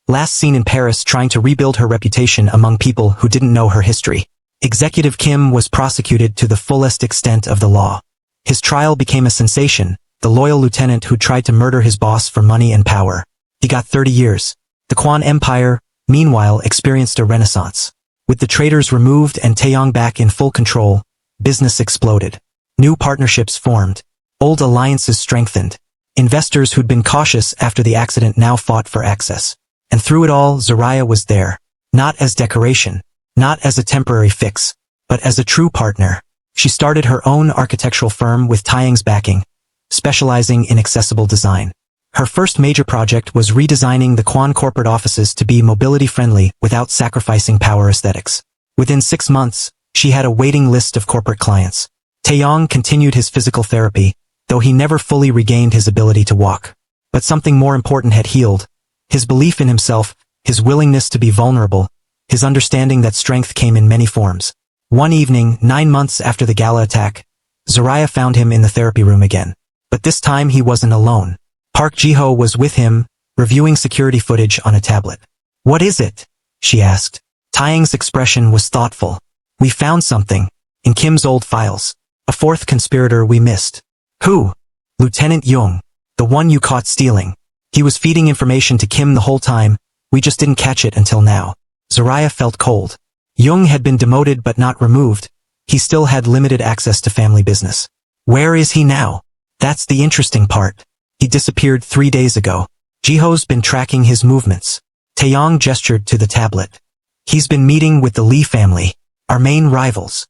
last seen in Paris trying to rebuild her reputation among people who didn't know her history. Executive Kim was prosecuted to the fullest extent of the law. His trial became a sensation, the loyal lieutenant who tried to murder his boss for money and power. He got 30 years. The Kwon Empire, meanwhile, experienced a renaissance. With the traitors removed and Taeyang back in full control, business exploded. New partnerships formed. Old alliances strengthened. Investors who'd been cautious after the accident now fought for access. And through it all, Zariah was there. Not as decoration. Not as a temporary fix. But as a true partner. She started her own architectural firm with Taeyang's backing, specializing in accessible design. Her first major project was redesigning the Kwon corporate offices to be mobility-friendly without sacrificing power aesthetics. Within 6 months, she had a waiting list of corporate clients. Taeyang continued his physical therapy, though he never fully regained his ability to walk. But something more important had healed. His belief in himself, his willingness to be vulnerable, his understanding that strength came in many forms. One evening, 9 months after the gala attack, Zariah found him in the therapy room again. But this time he wasn't alone. Park Ji-ho was with him, reviewing security footage on a tablet. "What is it?" she asked. Taeyang's expression was thoughtful. "We found something. In Kim's old files. A fourth conspirator we missed." "Who?" "Lieutenant Jung. The one you caught stealing. He was feeding information to Kim the whole time, we just didn't catch it until now." Zariah felt cold. Jung had been demoted but not removed. He still had limited access to family business. Where is he now? That's the interesting part. He disappeared 3 days ago. Ji-ho's been tracking his movements. Taeyang gestured to the tablet. He's been meeting with the Lee family, our main rivals.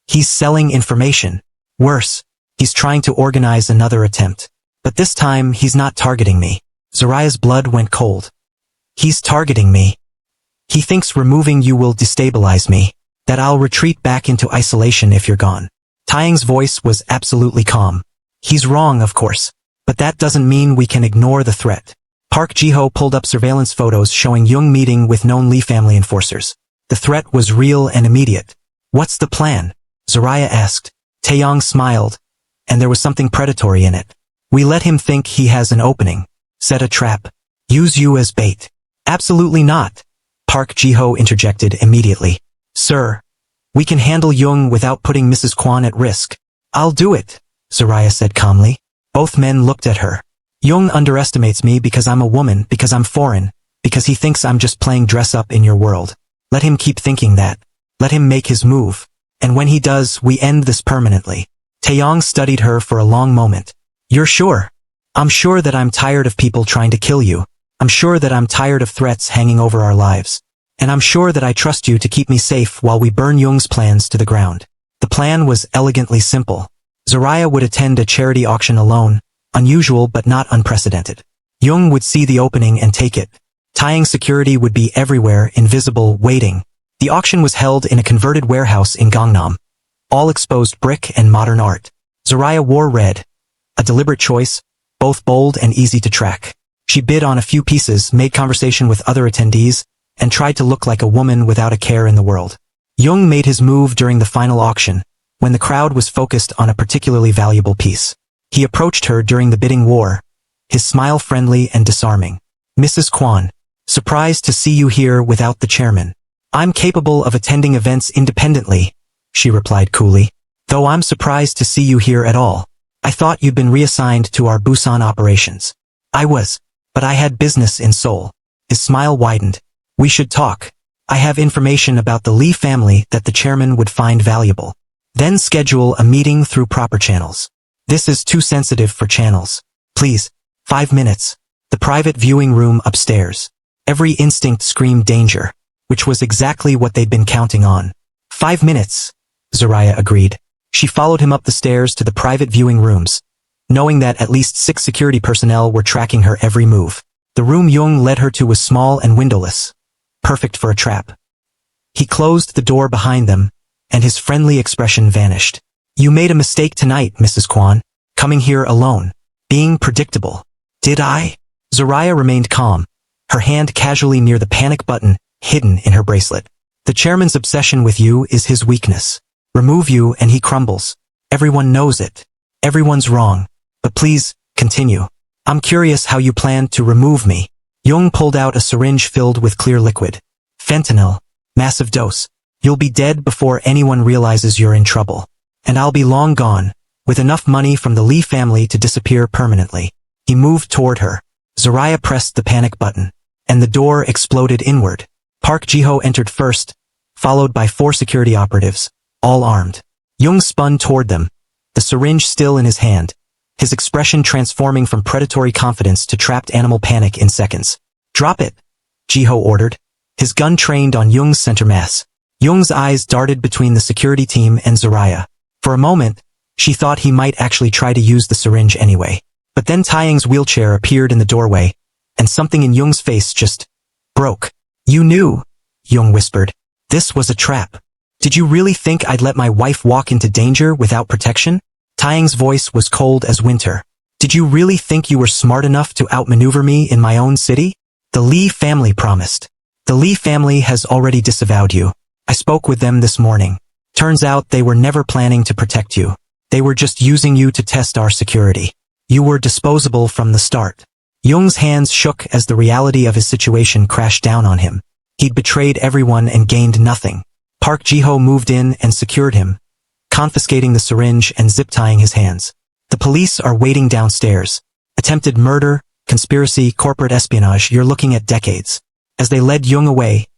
He's selling information. Worse, he's trying to organize another attempt. But this time, he's not targeting me. Zariah's blood went cold. He's targeting me. He thinks removing you will destabilize me, that I'll retreat back into isolation if you're gone. Taeyang's voice was absolutely calm. He's wrong, of course. But that doesn't mean we can ignore the threat. Park Ji-ho pulled up surveillance photos showing Jung meeting with known Lee family enforcers. The threat was real and immediate. "What's the plan?" Zariah asked. Taeyang smiled, and there was something predatory in it. "We let him think he has an opening. Set a trap. Use you as bait." "Absolutely not," Park Ji-ho interjected immediately. "Sir, we can handle Jung without putting Mrs. Kwon at risk." "I'll do it," Zariah said calmly. Both men looked at her. "Jung underestimates me because I'm a woman, because I'm foreign, because he thinks I'm just playing dress-up in your world. Let him keep thinking that. Let him make his move. And when he does, we end this permanently." Taeyang studied her for a long moment. "You're sure?" "I'm sure that I'm tired of people trying to kill you. I'm sure that I'm tired of threats hanging over our lives. And I'm sure that I trust you to keep me safe while we burn Jung's plans to the ground." The plan was elegantly simple. Zariah would attend a charity auction alone, unusual but not unprecedented. Jung would see the opening and take it. Taeyang's security would be everywhere, invisible, waiting. The auction was held in a converted warehouse in Gangnam. All exposed brick and modern art. Zariah wore red. A deliberate choice, both bold and easy to track. She bid on a few pieces, made conversation with other attendees, and tried to look like a woman without a care in the world. Jung made his move during the final auction, when the crowd was focused on a particularly valuable piece. He approached her during the bidding war, his smile friendly and disarming. "Mrs. Kwon, surprised to see you here without the chairman." "I'm capable of attending events independently," she replied coolly. "Though I'm surprised to see you here at all. I thought you'd been reassigned to our Busan operations." "I was, but I had business in Seoul." His smile widened. "We should talk. I have information about the Lee family that the chairman would find valuable. Then schedule a meeting through proper channels." "This is too sensitive for channels. Please, 5 minutes." The private viewing room upstairs. Every instinct screamed danger, which was exactly what they'd been counting on. 5 minutes, Zariah agreed. She followed him up the stairs to the private viewing rooms, knowing that at least 6 security personnel were tracking her every move. The room Jung led her to was small and windowless, perfect for a trap. He closed the door behind them, and his friendly expression vanished. "You made a mistake tonight, Mrs. Kwon, coming here alone. Being predictable." "Did I?" Zariah remained calm, her hand casually near the panic button hidden in her bracelet. "The chairman's obsession with you is his weakness. Remove you and he crumbles. Everyone knows it. Everyone's wrong. But please, continue. I'm curious how you plan to remove me." Jung pulled out a syringe filled with clear liquid. "Fentanyl. Massive dose. You'll be dead before anyone realizes you're in trouble. And I'll be long gone, with enough money from the Lee family to disappear permanently." He moved toward her. Zariah pressed the panic button, and the door exploded inward. Park Ji-ho entered first, followed by 4 security operatives, all armed. Jung spun toward them, the syringe still in his hand, his expression transforming from predatory confidence to trapped animal panic in seconds. "Drop it," Ji-ho ordered, his gun trained on Jung's center mass. Jung's eyes darted between the security team and Zariah. For a moment, she thought he might actually try to use the syringe anyway. But then Taeyang's wheelchair appeared in the doorway, and something in Jung's face just broke. "You knew," Jung whispered. "This was a trap. Did you really think I'd let my wife walk into danger without protection?" Taeyang's voice was cold as winter. "Did you really think you were smart enough to outmaneuver me in my own city? The Lee family promised. The Lee family has already disavowed you. I spoke with them this morning. Turns out they were never planning to protect you. They were just using you to test our security. You were disposable from the start. Jung's hands shook as the reality of his situation crashed down on him. He'd betrayed everyone and gained nothing. Park Ji-ho moved in and secured him, confiscating the syringe and zip-tying his hands. The police are waiting downstairs. Attempted murder, conspiracy, corporate espionage, you're looking at decades. As they led Jung away,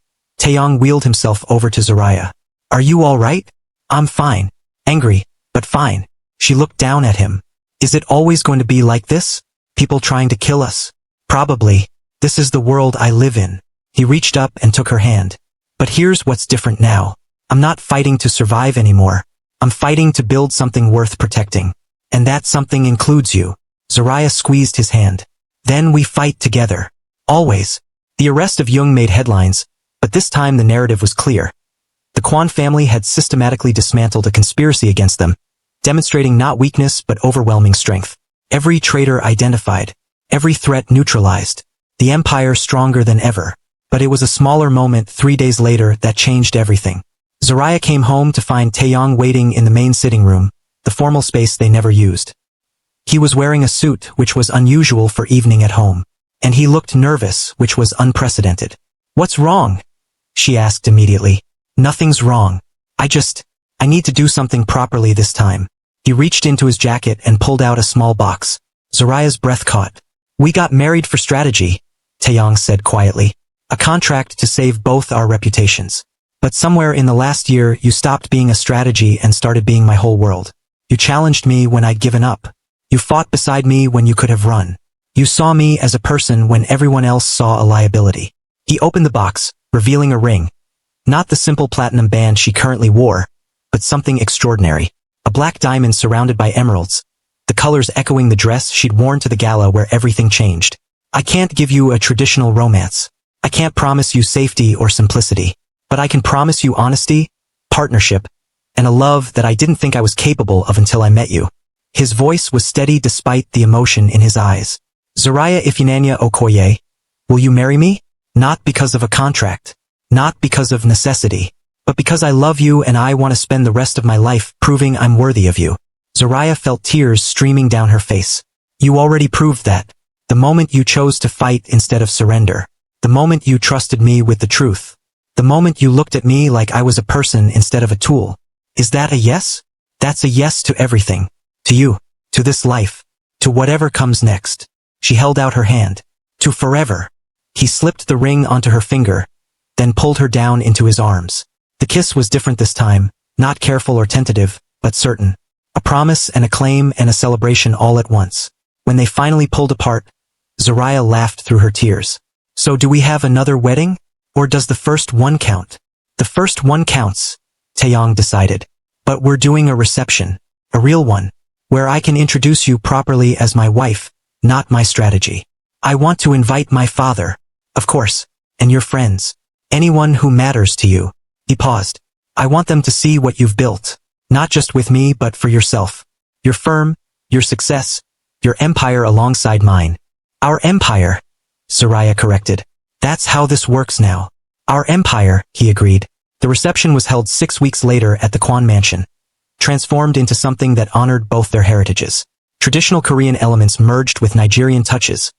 Taeyang wheeled himself over to Zariah. Are you all right? I'm fine. Angry, but fine. She looked down at him. Is it always going to be like this? People trying to kill us? Probably. This is the world I live in. He reached up and took her hand. But here's what's different now. I'm not fighting to survive anymore. I'm fighting to build something worth protecting. And that something includes you. Zariah squeezed his hand. Then we fight together. Always. The arrest of Jung made headlines, but this time the narrative was clear. The Kwon family had systematically dismantled a conspiracy against them, demonstrating not weakness but overwhelming strength. Every traitor identified. Every threat neutralized. The empire stronger than ever. But it was a smaller moment 3 days later that changed everything. Zariah came home to find Taeyang waiting in the main sitting room, the formal space they never used. He was wearing a suit, which was unusual for evening at home. And he looked nervous, which was unprecedented. What's wrong? She asked immediately. Nothing's wrong. I need to do something properly this time. He reached into his jacket and pulled out a small box. Zariah's breath caught. We got married for strategy, Taeyang said quietly. A contract to save both our reputations. But somewhere in the last year you stopped being a strategy and started being my whole world. You challenged me when I'd given up. You fought beside me when you could have run. You saw me as a person when everyone else saw a liability. He opened the box, revealing a ring. Not the simple platinum band she currently wore, but something extraordinary. A black diamond surrounded by emeralds. The colors echoing the dress she'd worn to the gala where everything changed. I can't give you a traditional romance. I can't promise you safety or simplicity, but I can promise you honesty, partnership, and a love that I didn't think I was capable of until I met you. His voice was steady despite the emotion in his eyes. Zariah Ifinanya Okoye, will you marry me? Not because of a contract, not because of necessity, but because I love you and I want to spend the rest of my life proving I'm worthy of you. Zariah felt tears streaming down her face. You already proved that. The moment you chose to fight instead of surrender. The moment you trusted me with the truth. The moment you looked at me like I was a person instead of a tool. Is that a yes? That's a yes to everything. To you. To this life. To whatever comes next. She held out her hand. To forever. He slipped the ring onto her finger, then pulled her down into his arms. The kiss was different this time, not careful or tentative, but certain. A promise and a claim and a celebration all at once. When they finally pulled apart, Zariah laughed through her tears. So do we have another wedding? Or does the first one count? The first one counts, Taeyang decided. But we're doing a reception. A real one. Where I can introduce you properly as my wife, not my strategy. I want to invite my father, of course, and your friends. Anyone who matters to you. He paused. I want them to see what you've built. Not just with me but for yourself. Your firm, your success, your empire alongside mine. Our empire, Zariah corrected. That's how this works now. Our empire, he agreed. The reception was held 6 weeks later at the Kwon mansion, transformed into something that honored both their heritages. Traditional Korean elements merged with Nigerian touches,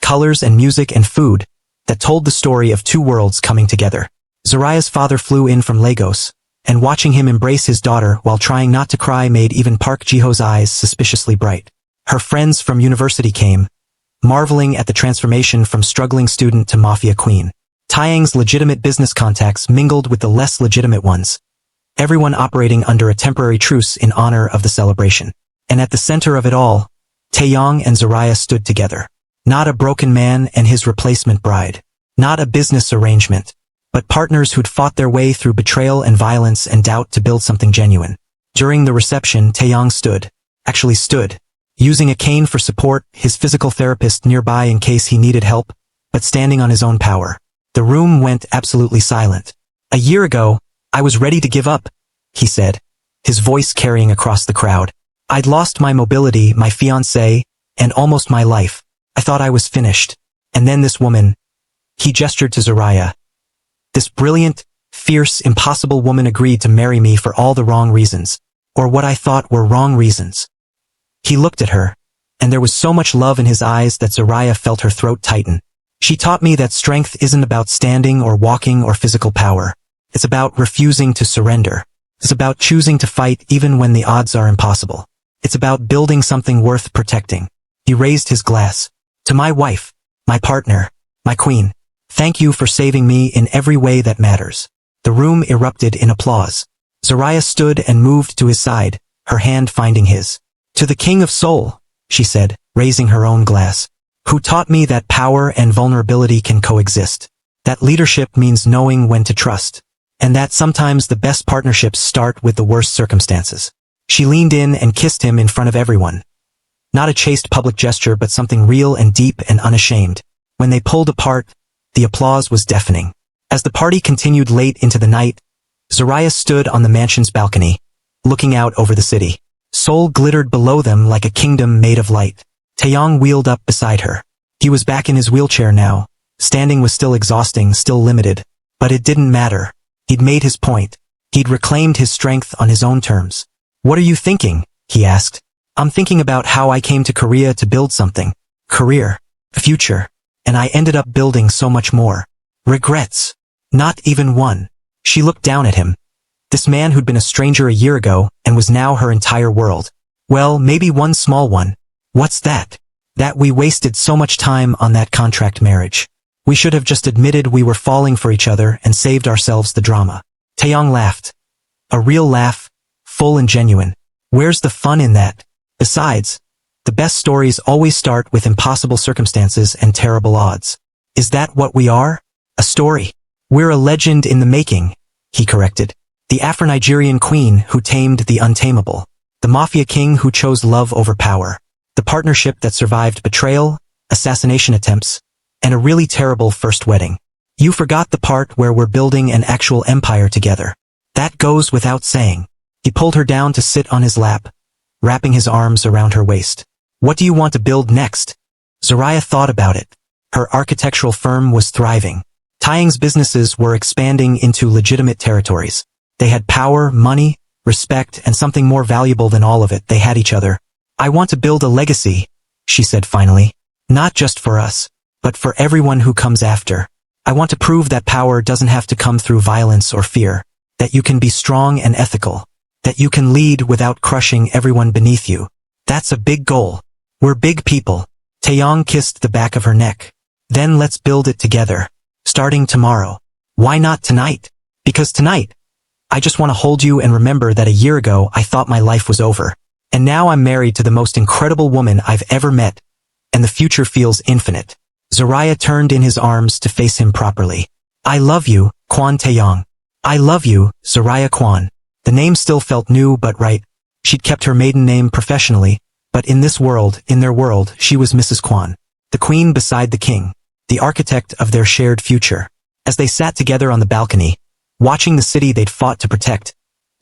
colors and music and food, that told the story of two worlds coming together. Zariah's father flew in from Lagos, and watching him embrace his daughter while trying not to cry made even Park Ji-ho's eyes suspiciously bright. Her friends from university came, marveling at the transformation from struggling student to Mafia queen. Taeyang's legitimate business contacts mingled with the less legitimate ones, everyone operating under a temporary truce in honor of the celebration. And at the center of it all, Taeyang and Zariah stood together. Not a broken man and his replacement bride. Not a business arrangement, but partners who'd fought their way through betrayal and violence and doubt to build something genuine. During the reception, Taeyang stood, using a cane for support, his physical therapist nearby in case he needed help, but standing on his own power. The room went absolutely silent. A year ago, I was ready to give up, he said, his voice carrying across the crowd. I'd lost my mobility, my fiancée, and almost my life. I thought I was finished. And then this woman. He gestured to Zariah. This brilliant, fierce, impossible woman agreed to marry me for all the wrong reasons, or what I thought were wrong reasons. He looked at her, and there was so much love in his eyes that Zariah felt her throat tighten. She taught me that strength isn't about standing or walking or physical power. It's about refusing to surrender. It's about choosing to fight even when the odds are impossible. It's about building something worth protecting. He raised his glass. To my wife, my partner, my queen, thank you for saving me in every way that matters. The room erupted in applause. Zariah stood and moved to his side, her hand finding his. To the king of Seoul, she said, raising her own glass, who taught me that power and vulnerability can coexist, that leadership means knowing when to trust, and that sometimes the best partnerships start with the worst circumstances. She leaned in and kissed him in front of everyone. Not a chaste public gesture, but something real and deep and unashamed. When they pulled apart, the applause was deafening. As the party continued late into the night, Zariah stood on the mansion's balcony, looking out over the city. Seoul glittered below them like a kingdom made of light. Taeyang wheeled up beside her. He was back in his wheelchair now. Standing was still exhausting, still limited. But it didn't matter. He'd made his point. He'd reclaimed his strength on his own terms. What are you thinking? He asked. I'm thinking about how I came to Korea to build something. Career. A future. And I ended up building so much more. Regrets. Not even one. She looked down at him. This man who'd been a stranger a year ago and was now her entire world. Well, maybe one small one. What's that? That we wasted so much time on that contract marriage. We should have just admitted we were falling for each other and saved ourselves the drama. Taeyang laughed. A real laugh, full and genuine. Where's the fun in that? Besides, the best stories always start with impossible circumstances and terrible odds. Is that what we are? A story. We're a legend in the making, he corrected. The Afro-Nigerian queen who tamed the untamable. The Mafia king who chose love over power. The partnership that survived betrayal, assassination attempts, and a really terrible first wedding. You forgot the part where we're building an actual empire together. That goes without saying. He pulled her down to sit on his lap, wrapping his arms around her waist. What do you want to build next? Zariah thought about it. Her architectural firm was thriving. Taeyang's businesses were expanding into legitimate territories. They had power, money, respect, and something more valuable than all of it. They had each other. I want to build a legacy, she said finally. Not just for us, but for everyone who comes after. I want to prove that power doesn't have to come through violence or fear. That you can be strong and ethical. That you can lead without crushing everyone beneath you. That's a big goal. We're big people. Taeyang kissed the back of her neck. Then let's build it together. Starting tomorrow. Why not tonight? Because tonight, I just want to hold you and remember that a year ago I thought my life was over. And now I'm married to the most incredible woman I've ever met. And the future feels infinite. Zariah turned in his arms to face him properly. I love you, Kwon Taeyang. I love you, Zariah Kwon. The name still felt new but right. She'd kept her maiden name professionally, but in this world, in their world, she was Mrs. Kwon. The queen beside the king. The architect of their shared future. As they sat together on the balcony, watching the city they'd fought to protect,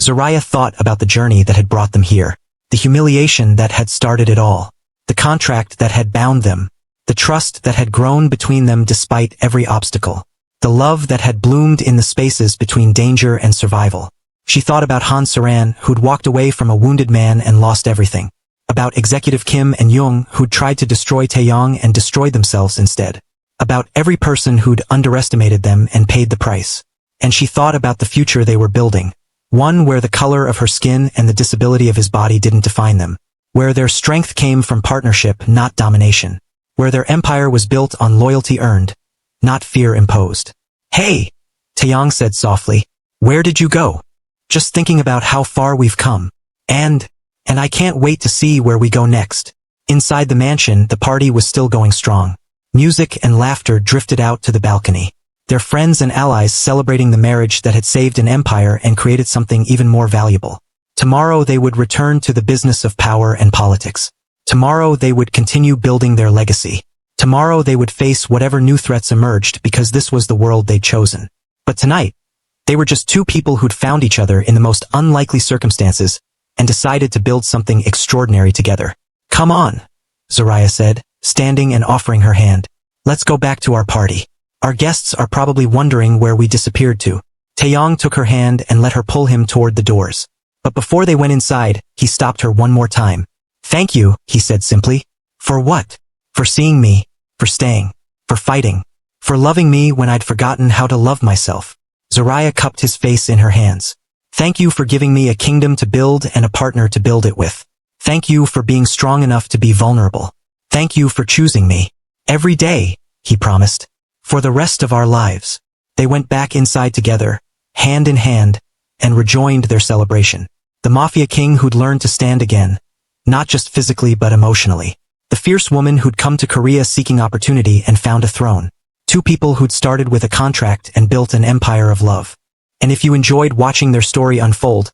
Zariah thought about the journey that had brought them here. The humiliation that had started it all. The contract that had bound them. The trust that had grown between them despite every obstacle. The love that had bloomed in the spaces between danger and survival. She thought about Han Saran, who'd walked away from a wounded man and lost everything. About Executive Kim and Young, who'd tried to destroy Taeyang and destroyed themselves instead. About every person who'd underestimated them and paid the price. And she thought about the future they were building. One where the color of her skin and the disability of his body didn't define them. Where their strength came from partnership, not domination. Where their empire was built on loyalty earned, not fear imposed. Hey, Taeyang said softly. Where did you go? Just thinking about how far we've come. And I can't wait to see where we go next. Inside the mansion, the party was still going strong. Music and laughter drifted out to the balcony. Their friends and allies celebrating the marriage that had saved an empire and created something even more valuable. Tomorrow they would return to the business of power and politics. Tomorrow they would continue building their legacy. Tomorrow they would face whatever new threats emerged because this was the world they'd chosen. But tonight, they were just two people who'd found each other in the most unlikely circumstances and decided to build something extraordinary together. Come on, Zariah said, standing and offering her hand. Let's go back to our party. Our guests are probably wondering where we disappeared to. Taeyang took her hand and let her pull him toward the doors. But before they went inside, he stopped her one more time. Thank you, he said simply. For what? For seeing me. For staying. For fighting. For loving me when I'd forgotten how to love myself. Zariah cupped his face in her hands. Thank you for giving me a kingdom to build and a partner to build it with. Thank you for being strong enough to be vulnerable. Thank you for choosing me. Every day, he promised. For the rest of our lives. They went back inside together, hand in hand, and rejoined their celebration. The Mafia king who'd learned to stand again, not just physically but emotionally. The fierce woman who'd come to Korea seeking opportunity and found a throne. Two people who'd started with a contract and built an empire of love. And if you enjoyed watching their story unfold,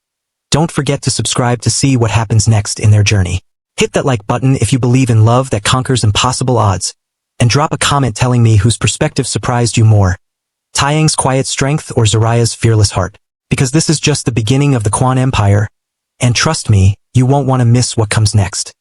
don't forget to subscribe to see what happens next in their journey. Hit that like button if you believe in love that conquers impossible odds, and drop a comment telling me whose perspective surprised you more, Taeyang's quiet strength or Zariah's fearless heart. Because this is just the beginning of the Kwon Empire, and trust me, you won't want to miss what comes next.